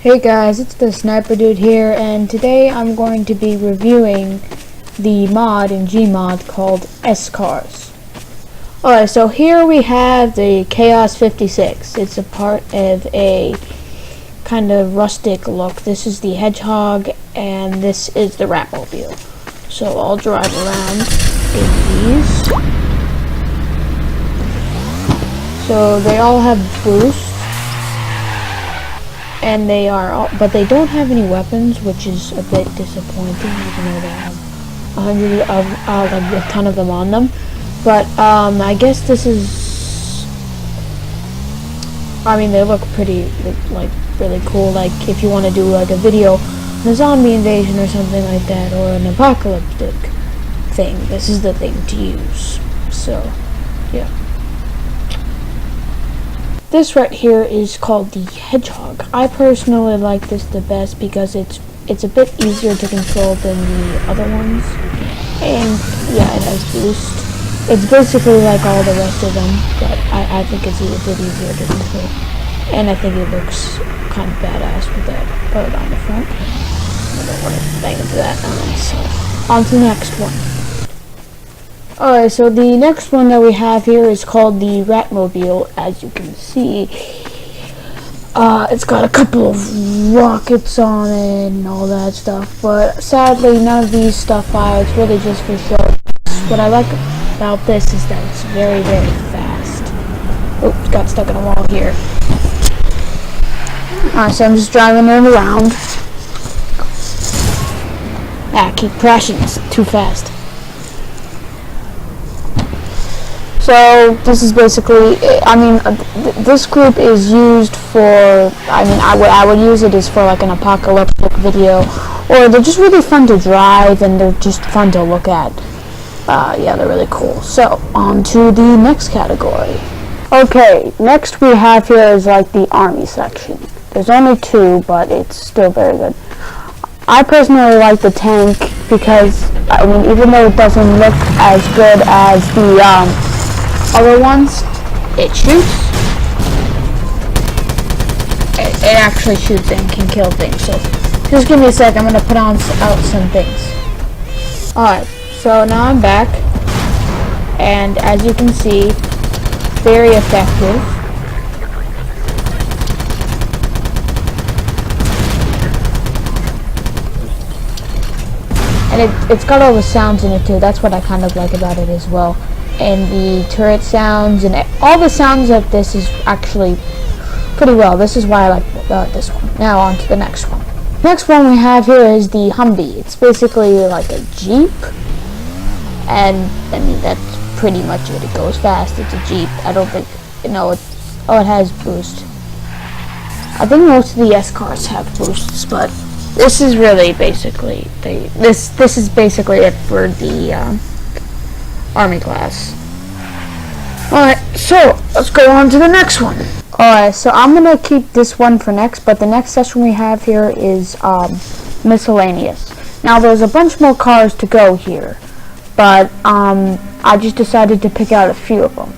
Hey guys, it's the Sniper Dude here, and today I'm going to be reviewing the mod in Gmod called S-Cars. Alright, so here we have the Chaos 56. It's a part of a kind of rustic look. This is the Hedgehog, and this is the Ratmobile. So I'll drive around in these. So they all have boost. And they are all, but they don't have any weapons, which is a bit disappointing, even though they have a ton of them on them. But I guess this is, I mean, they look pretty, like, really cool. Like, if you want to do like a video on a zombie invasion or something like that, or an apocalyptic thing, this is the thing to use. So, yeah. This right here is called the Hedgehog. I personally like this the best because it's a bit easier to control than the other ones. And yeah, it has boost. It's basically like all the rest of them, but I think it's a bit easier to control. And I think it looks kind of badass with that bird on the front. I don't want to bang into that. So on to the next one. Alright, so the next one that we have here is called the Ratmobile. As you can see, it's got a couple of rockets on it and all that stuff, but sadly none of these stuff fire. It's really just for show. What I like about this is that it's very, very fast. Oops, got stuck in a wall here. Alright, so I'm just driving it around. I keep crashing, it's too fast. So this is basically, I mean, this group is used for, I mean, I would use it as for like an apocalyptic video, or they're just really fun to drive and they're just fun to look at. Yeah, they're really cool. So on to the next category. Okay, next we have here is like the army section. There's only two, but it's still very good. I personally like the tank because, I mean, even though it doesn't look as good as the other ones, it shoots. It actually shoots and can kill things. So just give me a sec. I'm gonna put out some things. Alright, so now I'm back, and as you can see, very effective. And it's got all the sounds in it too. That's what I kind of like about it as well. And the turret sounds and all the sounds of this is actually pretty well. This is why I like this one. Now on to the next one. Next one we have here is the Humvee. It's basically like a Jeep, and I mean that's pretty much it. It goes fast. It's a Jeep. I don't think, no, it has boost. I think most of the S-Cars have boosts, but this is really basically this is basically it for the army class. Alright, so let's go on to the next one. Alright, so I'm gonna keep this one for next, but the next session we have here is miscellaneous. Now there's a bunch more cars to go here, but I just decided to pick out a few of them.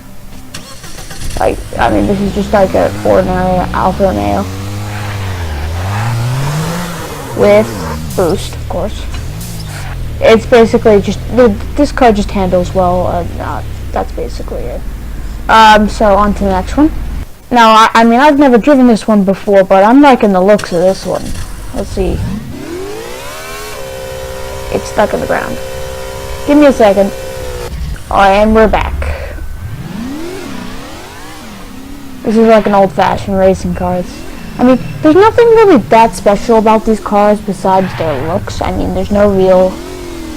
Like, I mean, this is just like an ordinary Alfa Romeo with boost, of course. It's basically just, this car just handles well, that's basically it. So on to the next one. Now, I mean, I've never driven this one before, but I'm liking the looks of this one. Let's see. It's stuck in the ground. Give me a second. Alright, and we're back. This is like an old-fashioned racing car. I mean, there's nothing really that special about these cars besides their looks. I mean, there's no real,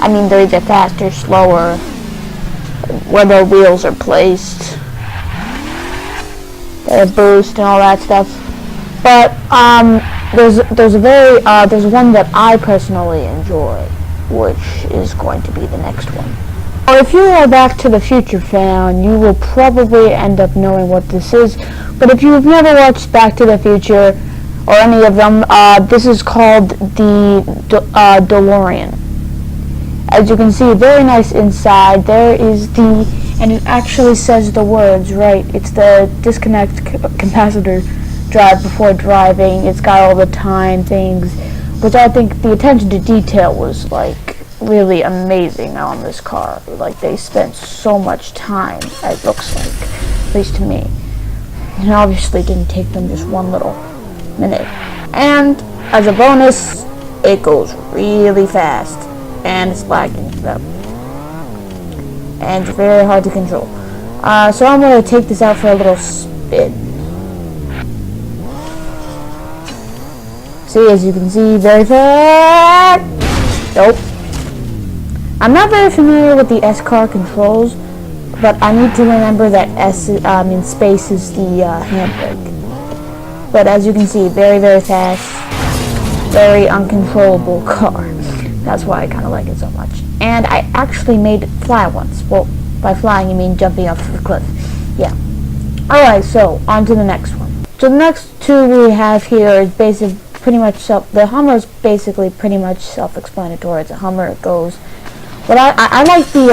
I mean, they're either faster, slower, where the wheels are placed, their boost and all that stuff. But there's one that I personally enjoy, which is going to be the next one. Well, if you are a Back to the Future fan, you will probably end up knowing what this is. But if you've never watched Back to the Future or any of them, this is called the DeLorean. As you can see, very nice inside. There is and it actually says the words, right? It's the disconnect capacitor drive before driving. It's got all the time things, which I think the attention to detail was like really amazing on this car. Like they spent so much time, it looks like, at least to me. And obviously didn't take them just one little minute. And as a bonus, it goes really fast and it's lagging. And it's very hard to control. So I'm going to take this out for a little spin. See, as you can see, very fast. Nope. I'm not very familiar with the S car controls, but I need to remember that S in space is the handbrake. But as you can see, very, very fast, very uncontrollable car. That's why I kind of like it so much. And I actually made it fly once. Well, by flying you mean jumping off the cliff. Yeah. Alright, so on to the next one. So the next two we have here is basically pretty much the Hummer is basically pretty much self-explanatory. It's a Hummer. It goes. But I like the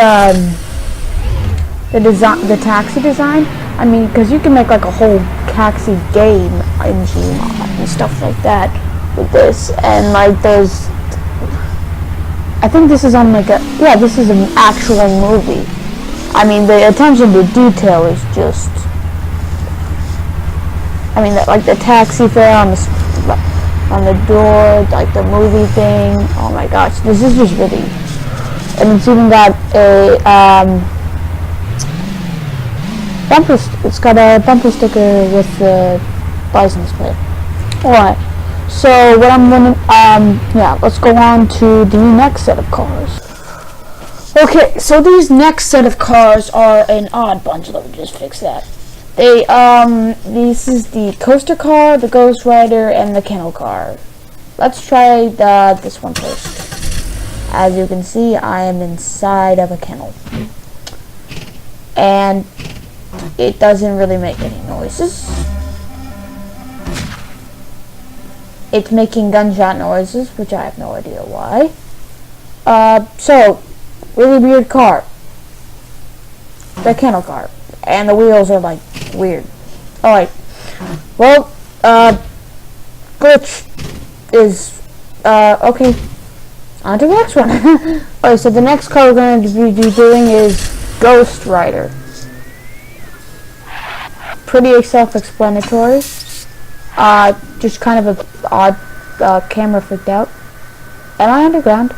design, the taxi design. I mean, because you can make like a whole taxi game in Gmod and stuff like that with this. And like there's, I think this is on like this is an actual movie. I mean, the attention to detail is just, I mean, like the taxi fare on the door, like the movie thing. Oh my gosh, this is just really, and it's even got a bumper. It's got a bumper sticker with the license plate. Alright, so what I'm gonna let's go on to the next set of cars. Okay, so these next set of cars are an odd bunch. Let me just fix that. This is the coaster car, the Ghost Rider, and the kennel car. Let's try this one first. As you can see, I am inside of a kennel. And it doesn't really make any noises. It's making gunshot noises, which I have no idea why. So, really weird car. The kennel car. And the wheels are like weird. Alright. Well, glitch is okay. On to the next one. Alright, so the next car we're going to be doing is Ghost Rider. Pretty self-explanatory. Just kind of a odd camera freaked out. Am I underground?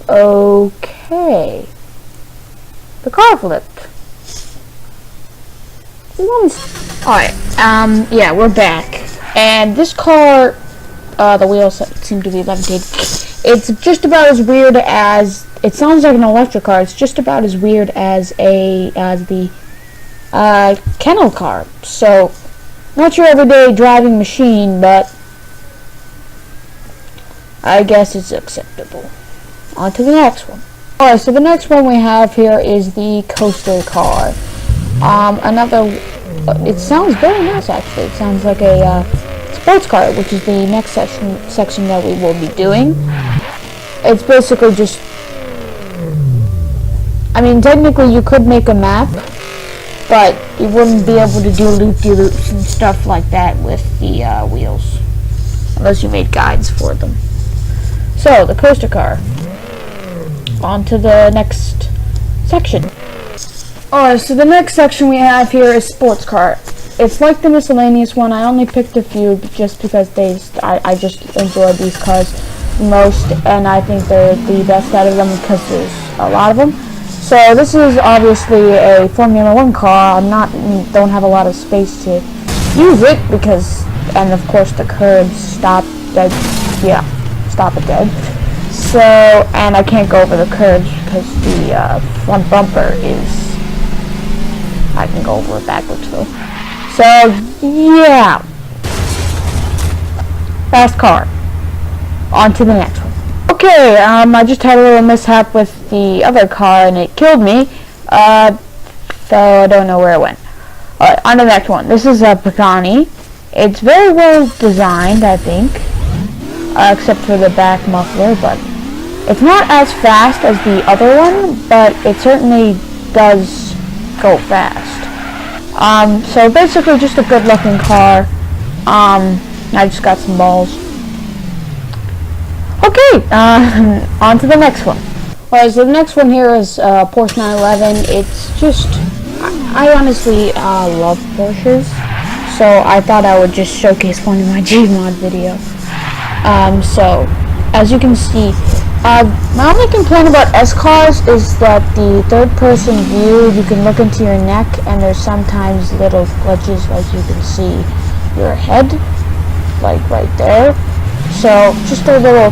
Okay. The car flipped. Alright, yeah, we're back. And this car, the wheels seem to be levitated. It's just about as weird as, it sounds like an electric car. It's just about as weird as the kennel car. So, not your everyday driving machine, but I guess it's acceptable. On to the next one. Alright, so the next one we have here is the coaster car. It sounds very nice actually. It sounds like a sports car, which is the next section that we will be doing. It's basically just, I mean, technically you could make a map, but you wouldn't be able to do loop-de-loops and stuff like that with the wheels, unless you made guides for them. So, the coaster car. On to the next section. Alright, so the next section we have here is sports car. It's like the miscellaneous one. I only picked a few just because I just enjoy these cars the most, and I think they're the best out of them because there's a lot of them. So this is obviously a Formula 1 car. Don't have a lot of space to use it because, and of course the curbs stop it dead. So, and I can't go over the curbs because the front bumper is, I can go over it backwards though. So, yeah. Fast car. On to the next one. Okay, I just had a little mishap with the other car and it killed me. So I don't know where it went. Alright, on to the next one. This is a Pagani. It's very well designed, I think. Except for the back muffler, but it's not as fast as the other one, but it certainly does go fast. So basically just a good looking car. I just got some balls. Okay, on to the next one. Alright, so the next one here is Porsche 911. It's just, I honestly love Porsches, so I thought I would just showcase one in my Gmod video. So, as you can see, my only complaint about S-Cars is that the third-person view, you can look into your neck, and there's sometimes little glitches, like you can see your head, like right there. So, just a little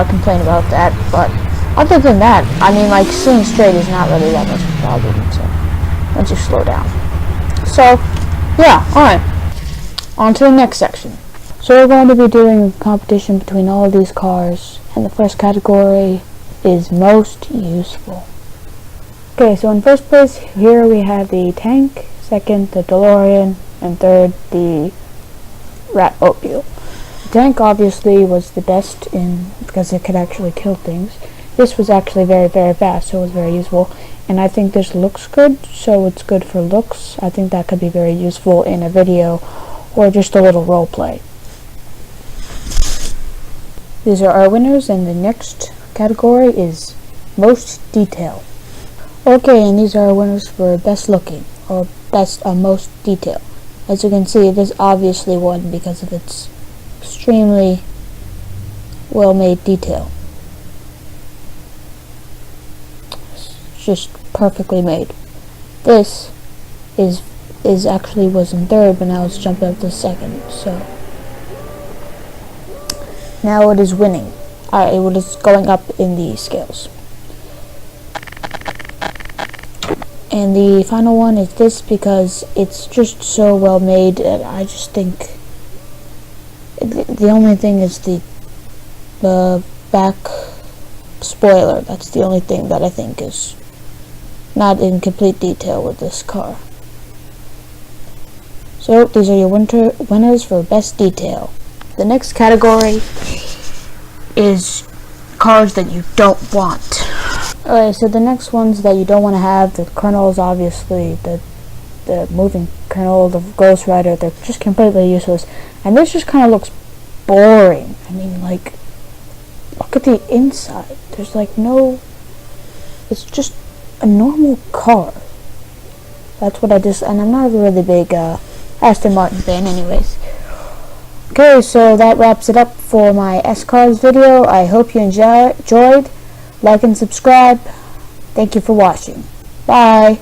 complaint about that, but other than that, I mean, like, seeing straight is not really that much of a problem, so, once you slow down. So, yeah, alright. On to the next section. So we're going to be doing a competition between all of these cars, and the first category is most useful. Okay, so in first place, here we have the tank, second, the DeLorean, and third, the Rat-Mobile. The tank obviously was the best because it could actually kill things. This was actually very, very fast, so it was very useful. And I think this looks good, so it's good for looks. I think that could be very useful in a video or just a little role play. These are our winners, and the next category is most detail. Okay, and these are our winners for best looking, or best most detail. As you can see, this obviously won because of its extremely well-made detail. It's just perfectly made. This is actually was in third, but now it's jumped up to second, so now it is winning. It is going up in the scales. And the final one is this, because it's just so well made, and I just think the only thing is the back spoiler. That's the only thing that I think is not in complete detail with this car. So these are your winners for best detail. The next category is cars that you don't want. Alright, so the next ones that you don't want to have, the Colonels, obviously, the moving Colonel, the Ghost Rider, they're just completely useless. And this just kind of looks boring. I mean, like, look at the inside. There's like no, it's just a normal car. That's what and I'm not a really big Aston Martin fan anyways. Okay, so that wraps it up for my S-Cars video. I hope you enjoyed. Like and subscribe. Thank you for watching. Bye.